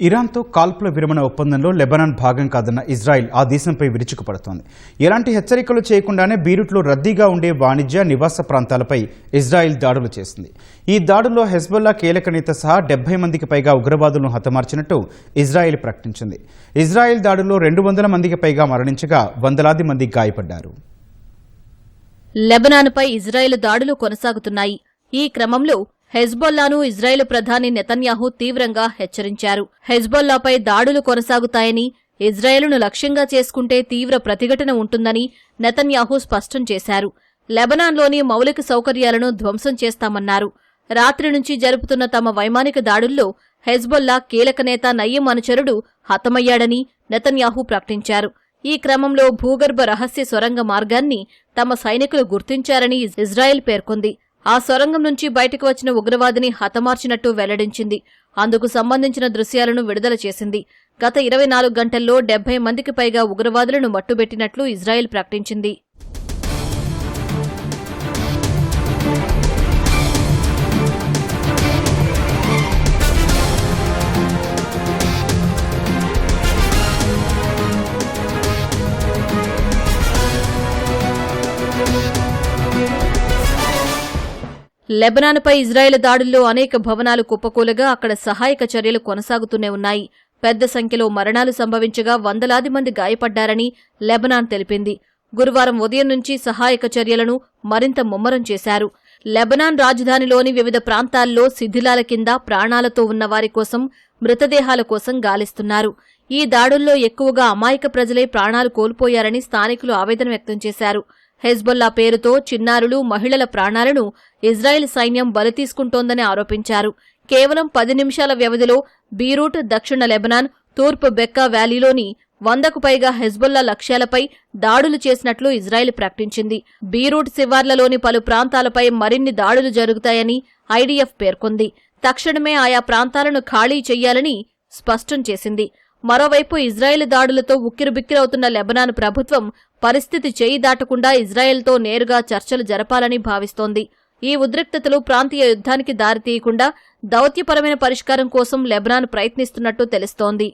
ఇరాన్తో కాల్పుల విరమణ ఒప్పందంలో లెబనాన్ భాగం కాదన్న ఇజ్రాయెల్ ఆ దేశంపై విరుచుకుపడుతోంది. ఎలాంటి హెచ్చరికలు చేయకుండానే బీరుట్లో రద్దీగా ఉండే వాణిజ్య నివాస ప్రాంతాలపై ఇజ్రాయెల్ దాడులు చేసింది. ఈ దాడుల్లో హెజ్బొల్లా కీలక నేత సహా 70 మందికి పైగా ఉగ్రవాదులను హతమార్చినట్టు ఇజ్రాయెల్ ప్రకటించింది. ఇజ్రాయెల్ దాడుల్లో 200 మందికి పైగా మరణించగా వందలాది మంది గాయపడ్డారు. లెబనాన్పై ఇజ్రాయెల్ దాడులు కొనసాగుతున్నాయి. ఈ క్రమంలో హెజ్బొల్లాను ఇజ్రాయెల్ ప్రధాని నెతన్యాహు తీవ్రంగా హెచ్చరించారు. హెజ్బొల్లాపై దాడులు కొనసాగుతాయని, ఇజ్రాయెల్ను లక్ష్యంగా చేసుకుంటే తీవ్ర ప్రతిఘటన ఉంటుందని నెతన్యాహు స్పష్టం చేశారు. లెబనాన్లోని మౌలిక సౌకర్యాలను ధ్వంసం చేస్తామన్నారు. రాత్రి నుంచి జరుపుతున్న తమ వైమానిక దాడుల్లో హెజ్బొల్లా కీలక నేత నయీం అనుచరుడు హతమయ్యాడని నెతన్యాహు ప్రకటించారు. ఈ క్రమంలో భూగర్భ రహస్య సొరంగ మార్గాన్ని తమ సైనికులు గుర్తించారని ఇజ్రాయెల్ పేర్కొంది. ఆ సొరంగం నుంచి బయటకు వచ్చిన ఉగ్రవాదిని హతమార్చినట్టు వెల్లడించింది. అందుకు సంబంధించిన దృశ్యాలను విడుదల చేసింది. గత 24 గంటల్లో 70 మందికి పైగా ఉగ్రవాదులను మట్టుబెట్టినట్లు ఇజ్రాయెల్ ప్రకటించింది. లెబనాన్పై ఇజ్రాయెల్ దాడుల్లో అనేక భవనాలు కుప్పకూలగా అక్కడ సహాయక చర్యలు కొనసాగుతూనే ఉన్నాయి. పెద్ద సంఖ్యలో మరణాలు సంభవించగా వందలాది మంది గాయపడ్డారని లెబనాన్ తెలిపింది. గురువారం ఉదయం నుంచి సహాయక చర్యలను మరింత ముమ్మరం చేశారు. లెబనాన్ రాజధానిలోని వివిధ ప్రాంతాల్లో శిథిలాల కింద ప్రాణాలతో ఉన్నవారి కోసం, మృతదేహాల కోసం గాలిస్తున్నారు. ఈ దాడుల్లో ఎక్కువగా అమాయక ప్రజలే ప్రాణాలు కోల్పోయారని స్థానికులు ఆవేదన వ్యక్తం చేశారు. హెజ్బొల్లా పేరుతో చిన్నారులు, మహిళల ప్రాణాలను ఇజ్రాయెల్ సైన్యం బలి తీసుకుంటోందని ఆరోపించారు. కేవలం 10 నిమిషాల వ్యవధిలో బీరూట్, దక్షిణ లెబనాన్, తూర్పు బెక్కా వ్యాలీలోని 100కు పైగా హెజ్బొల్లా లక్ష్యాలపై దాడులు చేసినట్లు ఇజ్రాయెల్ ప్రకటించింది. బీరూట్ శివార్లలోని పలు ప్రాంతాలపై మరిన్ని దాడులు జరుగుతాయని ఐడీఎఫ్ పేర్కొంది. తక్షణమే ఆయా ప్రాంతాలను ఖాళీ చెయ్యాలని స్పష్టం చేసింది. మరోవైపు ఇజ్రాయెల్ దాడులతో ఉక్కిరిబిక్కిరవుతున్న లెబనాన్ ప్రభుత్వం పరిస్థితి చేయి దాటకుండా ఇజ్రాయెల్తో నేరుగా చర్చలు జరపాలని భావిస్తోంది. ఈ ఉద్రిక్తతలు ప్రాంతీయ యుద్ధానికి దారితీయకుండా దౌత్యపరమైన పరిష్కారం కోసం లెబనాన్ ప్రయత్నిస్తున్నట్టు తెలుస్తోంది.